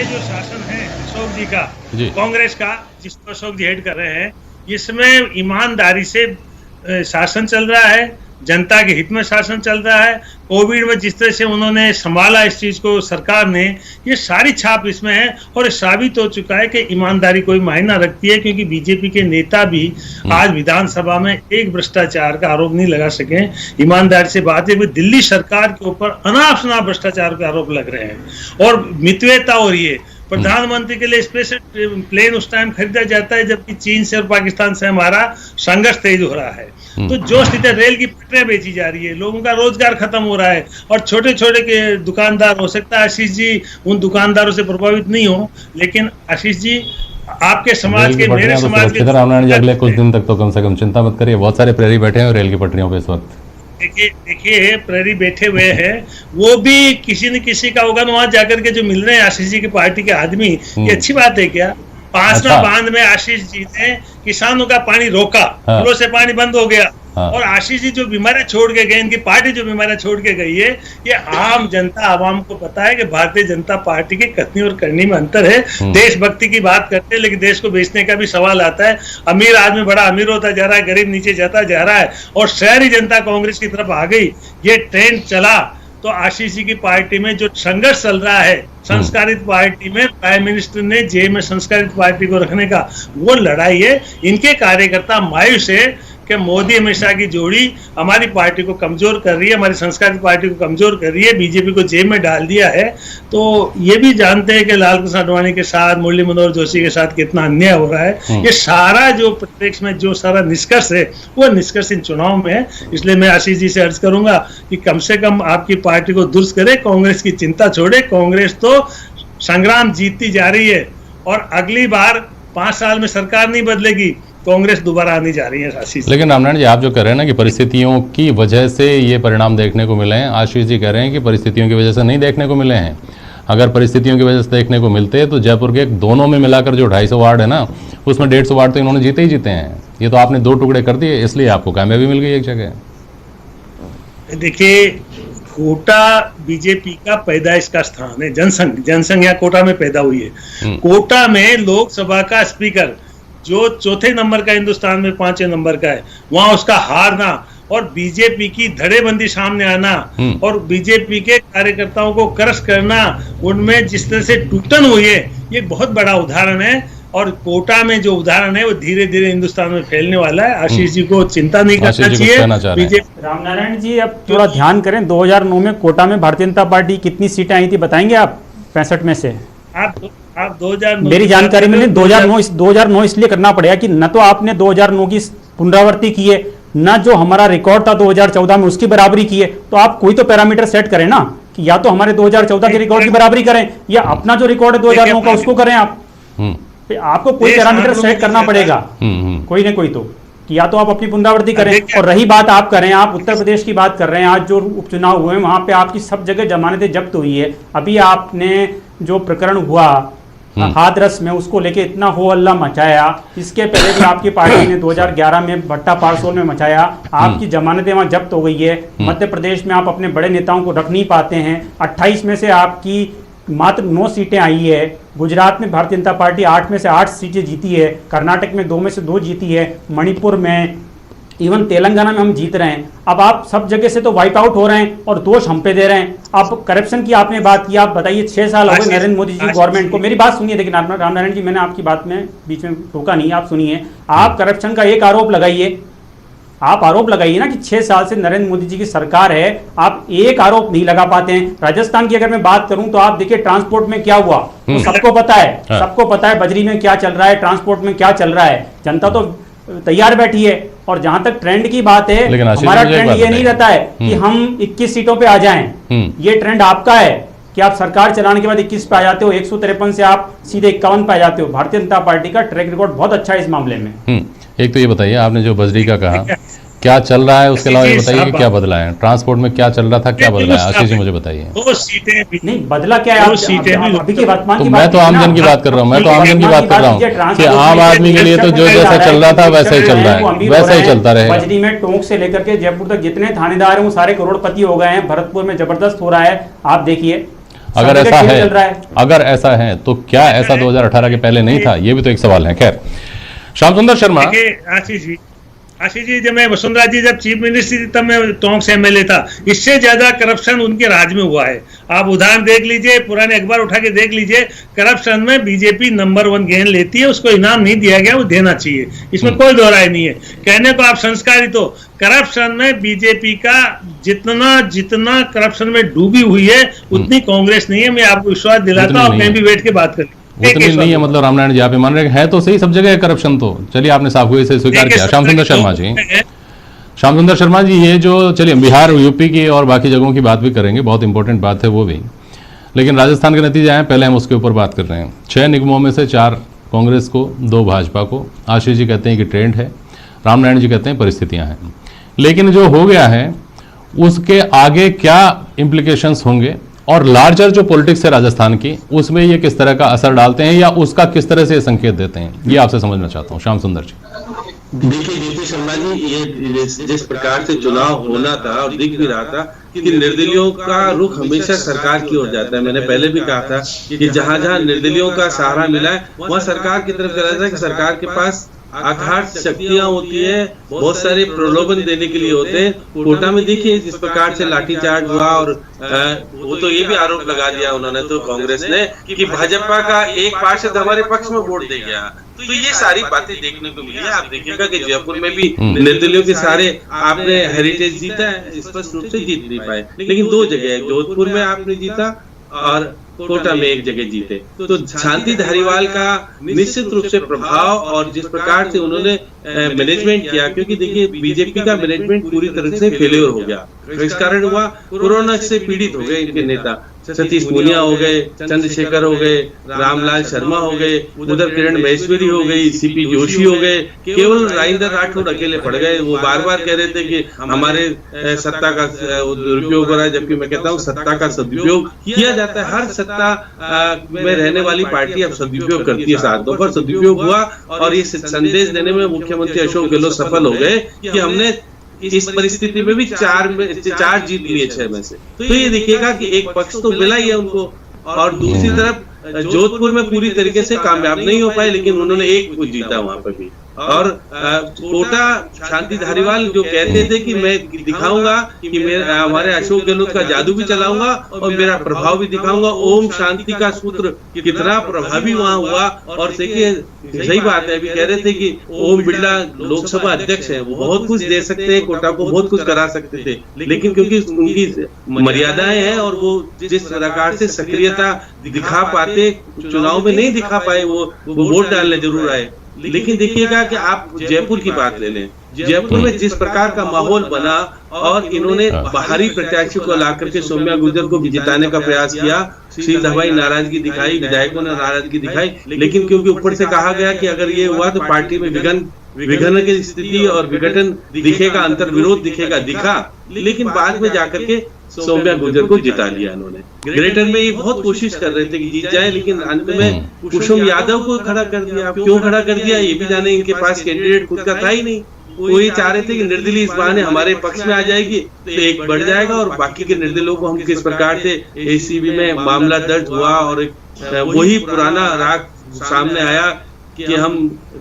जो शासन है अशोक जी का, कांग्रेस का, जिसको अशोक जी हेड कर रहे हैं, इसमें ईमानदारी से शासन चल रहा है, जनता के हित में शासन चल रहा है। कोविड में जिस तरह से उन्होंने संभाला इस चीज को सरकार ने, ये सारी छाप इसमें है और ये साबित हो चुका है कि ईमानदारी कोई मायना रखती है, क्योंकि बीजेपी के नेता भी आज विधानसभा में एक भ्रष्टाचार का आरोप नहीं लगा सके। ईमानदारी से बात है, दिल्ली सरकार के ऊपर अनाप शनाप भ्रष्टाचार के आरोप लग रहे हैं और मितव्ययता हो रही है। प्रधानमंत्री के लिए स्पेशल प्लेन उस टाइम खरीदा जाता है जबकि चीन से और पाकिस्तान से हमारा संघर्ष तेज हो रहा है। तो जो स्थिति, रेल की पटरियां बेची जा रही है, लोगों का रोजगार खत्म हो रहा है और छोटे छोटे के दुकानदार, हो सकता है आशीष जी उन दुकानदारों से प्रभावित नहीं हो, लेकिन आशीष जी आपके समाज के, मेरे समाज के, अगले कुछ दिन तक तो कम से कम चिंता मत करिए, बहुत सारे प्रहरी बैठे हैं रेल की पटरियों पे इस वक्त। देखिए प्रहरी बैठे हुए हैं, वो भी किसी न किसी का होगा, वहां जाकर के जो मिल रहे हैं आशीष जी की पार्टी के आदमी, ये अच्छी बात है क्या? पांचना बांध में आशीष जी ने किसानों का पानी रोका, पुलों से पानी बंद हो गया और आशीष जी जो बीमारियां छोड़ के गए, इनकी पार्टी जो बीमारियां छोड़ के गई है, ये आम जनता आवाम को पता है कि भारतीय जनता पार्टी की कथनी और करनी में अंतर है। देशभक्ति की बात करते हैं लेकिन देश को बेचने का भी सवाल आता है। अमीर आदमी बड़ा अमीर होता जा रहा है, गरीब नीचे जाता जा रहा है और शहरी जनता कांग्रेस की तरफ आ गई। ये ट्रेंड चला तो आशीष जी की पार्टी में जो संघर्ष चल रहा है, संस्कारित पार्टी में प्राइम मिनिस्टर ने जेब में संस्कारित पार्टी को रखने का वो लड़ाई है। इनके कार्यकर्ता मायूस है कि मोदी अमित शाह की जोड़ी हमारी पार्टी को कमजोर कर रही है, हमारी संस्कारित पार्टी को कमजोर कर रही है, बीजेपी को जेब में डाल दिया है। तो ये भी जानते हैं कि लाल कृष्ण आडवाणी के साथ, मुरली मनोहर जोशी के साथ कितना अन्याय हो रहा है। ये सारा जो प्रत्यक्ष में जो सारा निष्कर्ष है वो निष्कर्ष इन चुनाव में है। इसलिए मैं आशीष जी से अर्ज करूंगा कि कम से कम आपकी पार्टी को दुरुस्त करे, कांग्रेस की चिंता छोड़े। कांग्रेस तो संग्राम जीतती जा रही है और अगली बार 5 साल में सरकार नहीं बदलेगी, कांग्रेस दोबारा आने जा रही है। आशीष, लेकिन रामनारायण जी आप जो कह रहे हैं ना कि परिस्थितियों की वजह से ये परिणाम देखने को मिले हैं, आशीष जी कह रहे हैं कि परिस्थितियों की वजह से नहीं देखने को मिले हैं। अगर परिस्थितियों की वजह से देखने को मिलते तो जयपुर के दोनों में मिलाकर जो 250 वार्ड है ना, उसमें 150 वार्ड तो इन्होंने जीते ही जीते हैं। ये तो आपने 2 टुकड़े कर दिए, इसलिए आपको कामयाबी मिल गई एक जगह। देखिए, कोटा बीजेपी का पैदाइश का स्थान है, जनसंघ यहाँ कोटा में पैदा हुई है। कोटा में लोकसभा का स्पीकर जो 4थे नंबर का हिंदुस्तान में 5वें नंबर का है, वहां उसका हारना और बीजेपी की धड़ेबंदी सामने आना और बीजेपी के कार्यकर्ताओं को क्रश करना, उनमें जिस तरह से टूटन हुई है, ये बहुत बड़ा उदाहरण है। और कोटा में जो उदाहरण है वो धीरे धीरे हिंदुस्तान में फैलने वाला है। आशीष जी को चिंता नहीं करना चाहिए। बीजेपी, रामनारायण जी अब थोड़ा ध्यान करें, 2009 में कोटा में भारतीय जनता पार्टी कितनी सीटें आई थी बताएंगे आप? 65 में से आप 2009, मेरी जानकारी में 2009 इसलिए करना पड़ेगा कि न तो आपने 2009 की पुनरावृत्ति की है, न जो हमारा रिकॉर्ड था 2014 में उसकी बराबरी की है। तो आप कोई तो पैरामीटर सेट करें ना, कि या तो हमारे 2014 के रिकॉर्ड की बराबरी करें या अपना जो रिकॉर्ड है 2009 का उसको करें आप। आपको कोई पैरामीटर सेट करना पड़ेगा, कोई ना कोई तो, कि या तो आप अपनी पुनरावृत्ति करें। और रही बात आप करें, आप उत्तर प्रदेश की बात कर रहे हैं, आज जो उपचुनाव हुए हैं वहां पे आपकी सब जगह जमानतें जब्त हुई है। अभी आपने जो प्रकरण हुआ हाथरस में, उसको लेके इतना हो हल्ला मचाया, इसके पहले भी आपकी पार्टी ने 2011 में भट्टा पारसोल में मचाया। आपकी जमानतें वहां जब्त हो गई है। मध्य प्रदेश में आप अपने बड़े नेताओं को रख नहीं पाते हैं। 28 में से आपकी मात्र 9 सीटें आई है। गुजरात में भारतीय जनता पार्टी 8 में से 8 सीटें जीती है। कर्नाटक में 2 में से 2 जीती है। मणिपुर में, इवन तेलंगाना में हम जीत रहे हैं। अब आप सब जगह से तो वाइप आउट हो रहे हैं और दोष हम पे दे रहे हैं। अब करप्शन की आपने बात की, आप बताइए 6 साल हो गए नरेंद्र मोदी जी गवर्नमेंट को। मेरी बात सुनिए, लेकिन रामनारायण जी मैंने आपकी बात में बीच में रोका नहीं, आप सुनिए। आप करप्शन का एक आरोप लगाइए, आप आरोप लगाइए ना कि 6 साल से नरेंद्र मोदी जी की सरकार है, आप एक आरोप नहीं लगा पाते हैं। राजस्थान की अगर मैं बात करूं तो आप देखिए ट्रांसपोर्ट में क्या हुआ, तो सबको पता है, सबको पता है बजरी में क्या चल रहा है, ट्रांसपोर्ट में क्या चल रहा है। जनता तो तैयार बैठी है। और जहां तक ट्रेंड की बात है, हमारा ट्रेंड ये नहीं रहता है कि हम 21 सीटों पे आ जाएं। ये ट्रेंड आपका है कि आप सरकार चलाने के बाद 21 पे आ जाते हो, 153 से आप सीधे 51 पे आ जाते हो। भारतीय जनता पार्टी का ट्रैक रिकॉर्ड बहुत अच्छा है इस मामले में। एक तो ये बताइए, आपने जो बजरी का कहा, क्या चल रहा है, उसके अलावा ये बताइए कि क्या बदला है। ट्रांसपोर्ट में क्या चल रहा था, क्या बदला है, आशीष जी मुझे बताइए। 2 सीटें नहीं बदला क्या है, अभी की वर्तमान की मैं तो आमजन की बात कर रहा हूँ, मैं तो आमजन की बात कर रहा हूँ कि आम आदमी के लिए तो जो जैसा चल रहा था वैसा ही चल रहा है, वैसा ही चलता रहेगा। बजरी में टोंक से लेकर के जयपुर तक जितने थानेदार हैं वो सारे करोड़पति हो गए हैं। भरतपुर में जबरदस्त हो रहा है, आप देखिए। अगर सब जगह ऐसा खेल है, चल रहा है। अगर ऐसा है तो क्या ऐसा 2018 के पहले नहीं था? ये भी तो एक सवाल है। खैर, श्याम सुंदर शर्मा, देखिए आशीष जी जब मैं वसुंधरा जी जब चीफ मिनिस्टर थी तब मैं टोंक से एमएलए था। इससे ज्यादा करप्शन उनके राज में हुआ है। आप उदाहरण देख लीजिए, पुराने अखबार उठा के देख लीजिए, करप्शन में बीजेपी नंबर 1 गेंद लेती है। उसको इनाम नहीं दिया गया, वो देना चाहिए, इसमें कोई दो राय नहीं है। कहने को आप संस्कारित हो, करप्शन में बीजेपी का जितना करप्शन में डूबी हुई है उतनी कांग्रेस नहीं है। मैं आपको विश्वास दिलाता हूँ, मैं भी बैठ के बात कर उतनी नहीं है। मतलब रामनारायण जी आप मान रहे हैं तो सही, सब जगह है करप्शन। तो चलिए, आपने साफ हुए से स्वीकार किया। श्याम सुंदर शर्मा जी, श्याम सुंदर शर्मा जी, ये जो चलिए बिहार, यूपी की और बाकी जगहों की बात भी करेंगे, बहुत इंपॉर्टेंट बात है वो भी, लेकिन राजस्थान के नतीजे आए, पहले हम उसके ऊपर बात कर रहे हैं। 6 निगमों में से 4 कांग्रेस को, 2 भाजपा को। आशीष जी कहते हैं कि ट्रेंड है, रामनारायण जी कहते हैं परिस्थितियां हैं। लेकिन जो हो गया है उसके आगे क्या इम्प्लीकेशंस होंगे, और लार्जर जो पॉलिटिक्स है राजस्थान की, उसमें ये किस तरह का असर डालते हैं या उसका किस तरह से संकेत देते हैं, ये आपसे समझना चाहता हूँ। श्याम सुंदर जी, देखिए ज्योति शर्मा जी, ये जिस प्रकार से चुनाव होना था और दिख भी रहा था कि निर्दलियों का रुख हमेशा सरकार की ओर जाता है। मैंने पहले भी कहा था कि जहां जहां निर्दलियों का सहारा मिला है वहां सरकार की तरफ चला जाता है कि सरकार के पास आधार शक्तियां होती है, बहुत सारे प्रलोभन देने के लिए होते हैं। कोटा में देखिए जिस प्रकार से लाठीचार्ज हुआ, और वो तो ये भी आरोप लगा दिया उन्होंने तो कांग्रेस ने कि भाजपा का एक पार्षद हमारे पक्ष में वोट दे गया। तो ये सारी बातें देखने को मिली है। आप देखिएगा कि जयपुर में भी निर्दलियों के सारे आपने हेरिटेज जीता है, स्पष्ट रूप से जीत नहीं पाए, लेकिन 2 जगह, जोधपुर में आपने जीता और कोटा में 1 जगह जीते। तो शांति धारीवाल का निश्चित रूप से प्रभाव, और जिस प्रकार से उन्होंने मैनेजमेंट किया, क्योंकि देखिए बीजेपी का मैनेजमेंट पूरी तरह से फेलियर हो गया। इस कारण हुआ, कोरोना से पीड़ित हो गए इनके नेता, सतीश पूनिया हो गए, चंद्रशेखर हो गए, रामलाल शर्मा हो गए, उधर किरण महेश्वरी हो गई, सीपी जोशी हो गए, केवल राजेंद्र राठौड़ अकेले पड़ गए। वो बार बार कह रहे थे कि हमारे सत्ता का दुरुपयोग हो रहा है, जबकि मैं कहता हूँ सत्ता का सदुपयोग किया जाता है। हर सत्ता में रहने वाली पार्टी अब सदुपयोग करती है, साधनों पर सदुपयोग हुआ, और ये संदेश देने में मुख्यमंत्री अशोक गहलोत सफल हो गए कि हमने इस परिस्थिति में भी 4 जीत लिए 6 में से। तो ये देखिएगा कि एक पक्ष तो मिला ही है उनको, और दूसरी तरफ जोधपुर में पूरी तरीके से कामयाब नहीं हो पाए, लेकिन उन्होंने 1 कुछ जीता वहां पर भी। और कोटा शांति धारीवाल जो कहते थे कि मैं दिखाऊंगा कि हमारे अशोक गहलोत का जादू भी चलाऊंगा और मेरा प्रभाव भी दिखाऊंगा। ओम शांति का सूत्र कितना प्रभावी वहां हुआ। और देखिए सही बात है, अभी कह रहे थे कि ओम बिरला लोकसभा अध्यक्ष है, वो बहुत कुछ दे सकते हैं, कोटा को बहुत कुछ करा सकते थे, लेकिन क्योंकि उनकी मर्यादाएं हैं और वो जिस प्रकार से सक्रियता दिखा पाते चुनाव में नहीं दिखा पाए, वो वोट डालने जरूर आए। लेकिन देखिएगा कि आप जयपुर की बात ले लें, जयपुर में जिस प्रकार का माहौल बना, और इन्होंने बाहरी प्रत्याशी को ला करके सौम्या गुर्जर को भी जिताने का प्रयास किया। श्री दवाई नाराजगी दिखाई, विधायकों ने नाराजगी दिखाई, लेकिन क्योंकि ऊपर से कहा गया कि अगर ये हुआ तो पार्टी में विघटन की स्थिति और विघटन दिखेगा, अंतर विरोध दिखा, लेकिन बाद में जाकर के सौम्या गुर्जर को जिता लिया इन्होंने। ग्रेटर में ये बहुत कोशिश कर रहे थे कि जीत जाए, लेकिन अंत में कुसुम यादव को खड़ा कर दिया। क्यों खड़ा कर दिया ये भी जाने, इनके पास कैंडिडेट खुद का था ही नहीं। वो ये चाह रहे थे कि निर्दलीय इस बहाने हमारे पक्ष में आ जाएगी तो 1 बढ़ जाएगा, और बाकी के निर्दलियों को हम किस प्रकार से एसीबी में मामला दर्ज हुआ, और वही पुराना राग सामने आया कि हम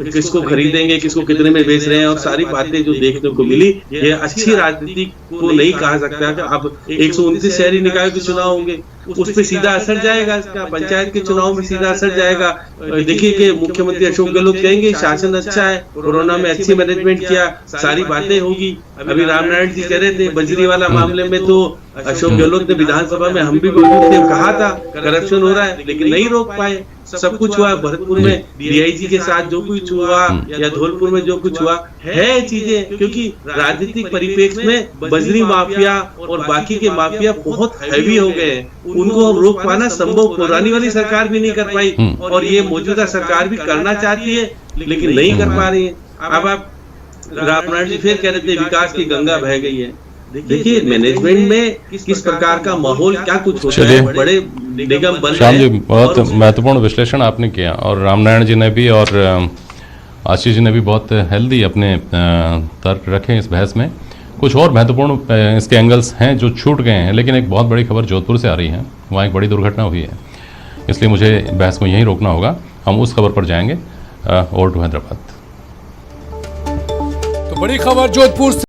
किसको खरीदेंगे, किसको कितने में बेच रहे हैं, और सारी बातें जो देखने को मिली, ये अच्छी राजनीति को नहीं कहा सकता। अब 129 शहरी निकाय के चुनाव होंगे, उस पर सीधा असर जाएगा, इसका पंचायत के चुनाव में सीधा असर जाएगा। देखिए कि मुख्यमंत्री अशोक गहलोत कहेंगे शासन अच्छा है, कोरोना में अच्छी मैनेजमेंट किया, सारी बातें होगी। अभी रामनारायण जी कह रहे थे बजरी वाला मामले में तो अशोक गहलोत ने विधानसभा में, हम भी मौजूद थे, कहा था करप्शन हो रहा है, लेकिन नहीं रोक पाए। सब कुछ हुआ, भरतपुर में डीआईजी के साथ जो कुछ हुआ, या धौलपुर में जो कुछ हुआ है चीजें, क्योंकि राजनीतिक परिप्रेक्ष्य में बजरी माफिया और बाकी के माफिया बहुत हैवी हो गए हैं, उनको हम रोक पाना संभव पुरानी वाली सरकार भी नहीं कर पाई, और ये मौजूदा सरकार भी करना चाहती है लेकिन नहीं कर पा रही है। अब आप रामनारायण जी फिर कह रहे थे विकास की गंगा बह गई है। देखिए मैनेजमेंट में किस प्रकार का माहौल, क्या कुछ होता है, बड़े निगम बन श्याम जी, बहुत महत्वपूर्ण विश्लेषण आपने किया, और रामनारायण जी ने भी और आशीष जी ने भी बहुत हेल्दी अपने तर्क रखे इस बहस में। कुछ और महत्वपूर्ण इसके एंगल्स हैं जो छूट गए हैं, लेकिन एक बहुत बड़ी खबर जोधपुर से आ रही है। वहाँ एक बड़ी दुर्घटना हुई है, इसलिए मुझे बहस को यहीं रोकना होगा। हम उस खबर पर जाएंगे। Over to Hyderabad. तो बड़ी खबर जोधपुर से।